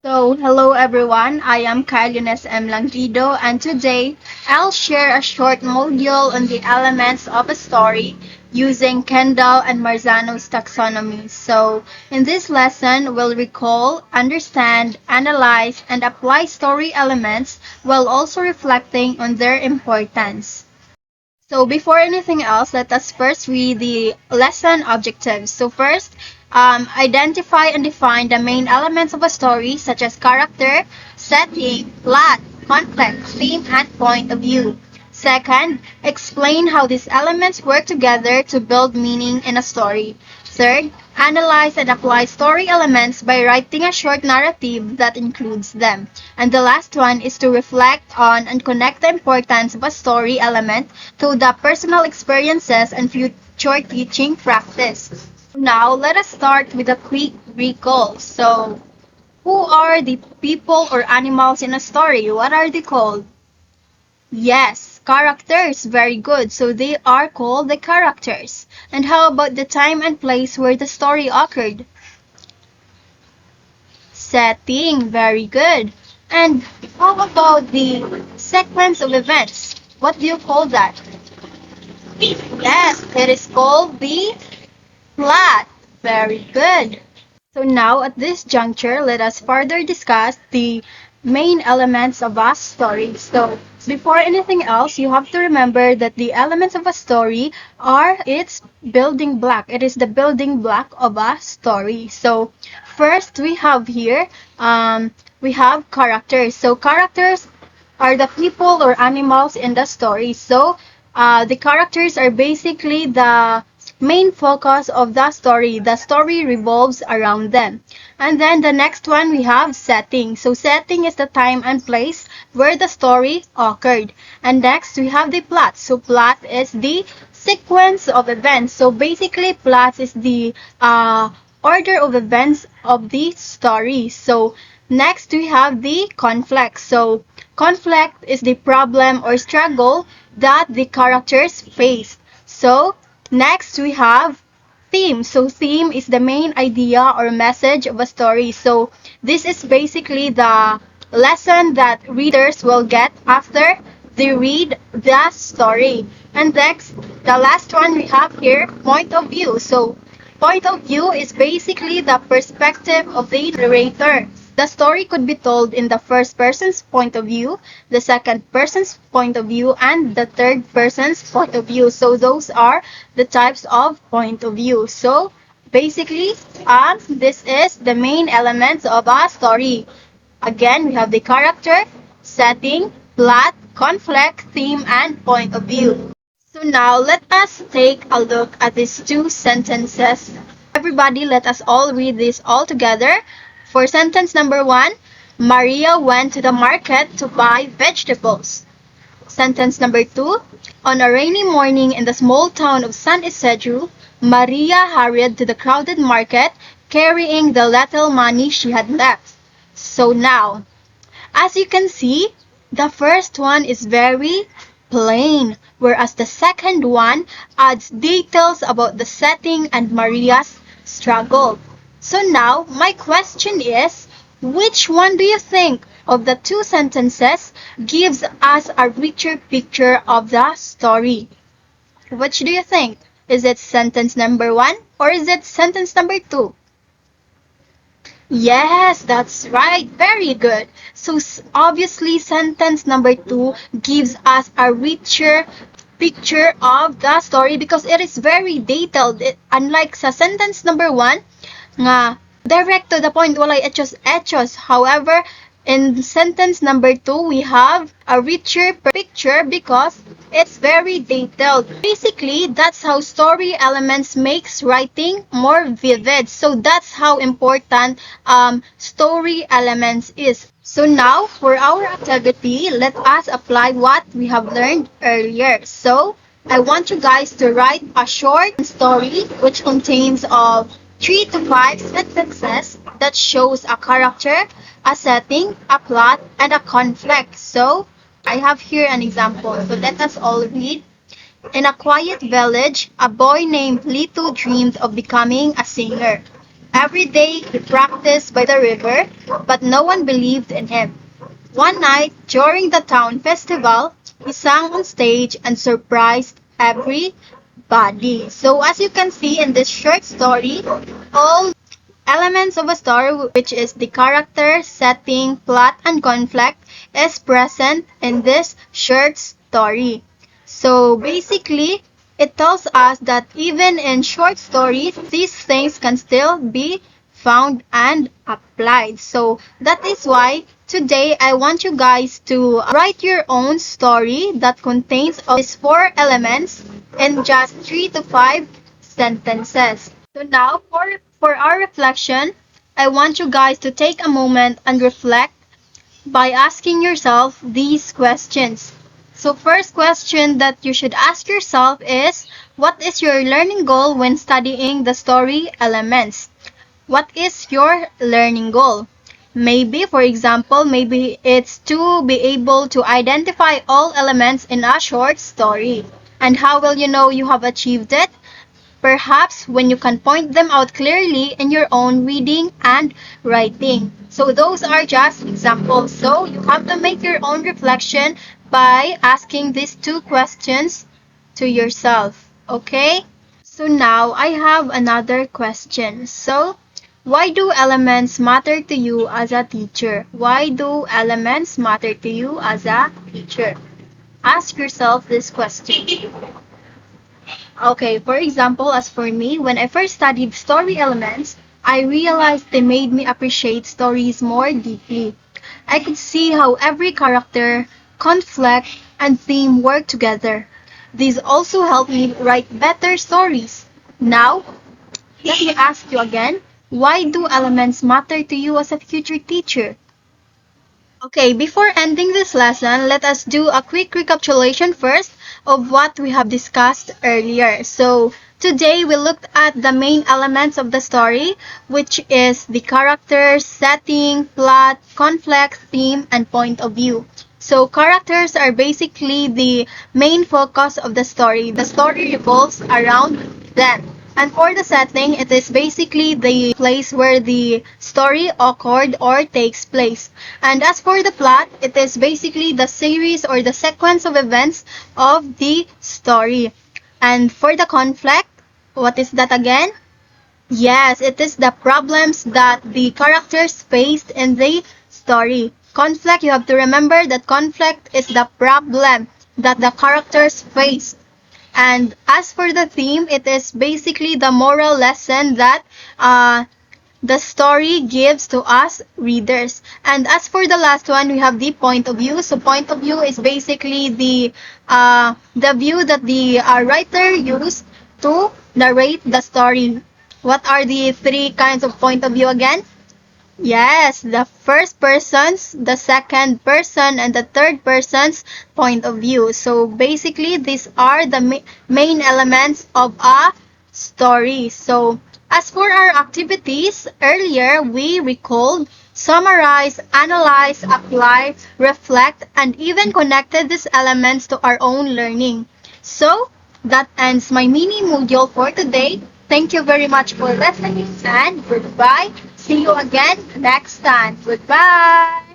So, hello everyone. I am Carlines M. Langido, and today I'll share a short module on the elements of a story using Kendall and Marzano's taxonomy. So, in this lesson, we'll recall, understand, analyze, and apply story elements while also reflecting on their importance. So before anything else, let us first read the lesson objectives. So first, identify and define the main elements of a story such as character, setting, plot, conflict, theme, and point of view. Second, explain how these elements work together to build meaning in a story. Third, analyze and apply story elements by writing a short narrative that includes them. And the last one is to reflect on and connect the importance of a story element to the personal experiences and future teaching practice. Now, let us start with a quick recall. So, who are the people or animals in a story? What are they called? Yes, characters. Very good. So they are called the characters. And how about the time and place where the story occurred? Setting. Very good. And how about the sequence of events? What do you call that? Yes, it is called the plot. Very good. So now at this juncture, let us further discuss the main elements of a story. So before anything else, you have to remember that the elements of a story are its building block. It is the building block of a story. So first we have here, we have characters. So characters are the people or animals in the story. So the characters are basically the main focus of the story. The story revolves around them. And then the next one we have setting. So setting is the time and place where the story occurred. And next we have the plot. So plot is the sequence of events. So basically plot is the order of events of the story. So next we have the conflict. So conflict is the problem or struggle that the characters face. So next we have theme. So theme is the main idea or message of a story. So this is basically the lesson that readers will get after they read the story. And next, the last one we have here, point of view. So point of view is basically the perspective of the narrator. The story could be told in the first person's point of view, the second person's point of view, and the third person's point of view. So those are the types of point of view. So basically, this is the main elements of a story. Again, we have the character, setting, plot, conflict, theme, and point of view. So now let us take a look at these two sentences. Everybody, let us all read this all together. For sentence number one, Maria went to the market to buy vegetables. Sentence number two, on a rainy morning in the small town of San Isidro, Maria hurried to the crowded market carrying the little money she had left. So now, as you can see, the first one is very plain, whereas the second one adds details about the setting and Maria's struggle. So now, my question is, which one do you think of the two sentences gives us a richer picture of the story? Which do you think? Is it sentence number one or is it sentence number two? Yes, that's right. Very good. So obviously sentence number two gives us a richer picture of the story because it is very detailed. Unlike sa sentence number one, nga direct to the point, walay etchos. However, in sentence number two, we have a richer picture because it's very detailed. Basically, that's how story elements makes writing more vivid. So that's how important story elements is. So now, for our activity, let us apply what we have learned earlier. So, I want you guys to write a short story which contains of 3 to 5 sentences that shows a character, a setting, a plot, and a conflict. So, I have here an example. So, let us all read. In a quiet village, a boy named Lito dreamed of becoming a singer. Every day he practiced by the river, but no one believed in him. One night, during the town festival, he sang on stage and surprised everybody. So as you can see in this short story, all elements of a story, which is the character, setting, plot, and conflict, is present in this short story. So basically, it tells us that even in short stories, these things can still be found and applied. So that is why today I want you guys to write your own story that contains all these four elements in just 3 to 5 sentences. So now for our reflection, I want you guys to take a moment and reflect by asking yourself these questions. So first question that you should ask yourself is, what is your learning goal when studying the story elements? What is your learning goal? Maybe, for example, maybe it's to be able to identify all elements in a short story. And how will you know you have achieved it? Perhaps when you can point them out clearly in your own reading and writing. So those are just examples. So you have to make your own reflection by asking these two questions to yourself. Okay? So now I have another question. So why do elements matter to you as a teacher? Why do elements matter to you as a teacher? Ask yourself this question. Okay, for example, as for me, when I first studied story elements, I realized they made me appreciate stories more deeply. I could see how every character, conflict, and theme work together. These also helped me write better stories. Now, let me ask you again, why do elements matter to you as a future teacher? Okay, before ending this lesson, let us do a quick recapitulation first of what we have discussed earlier. So, today we looked at the main elements of the story, which is the characters, setting, plot, conflict, theme, and point of view. So, characters are basically the main focus of the story. The story revolves around them. And for the setting, it is basically the place where the story occurred or takes place. And as for the plot, it is basically the series or the sequence of events of the story. And for the conflict, what is that again? Yes, it is the problems that the characters faced in the story. Conflict, you have to remember that conflict is the problem that the characters face. And as for the theme, it is basically the moral lesson that the story gives to us readers. And as for the last one, we have the point of view. So point of view is basically the view that the writer used to narrate the story. What are the three kinds of point of view again? Yes, the first person's, the second person, and the third person's point of view. So basically, these are the main elements of a story. So as for our activities, earlier we recalled, summarized, analyzed, applied, reflect, and even connected these elements to our own learning. So that ends my mini module for today. Thank you very much for listening and goodbye. See you again next time. Goodbye.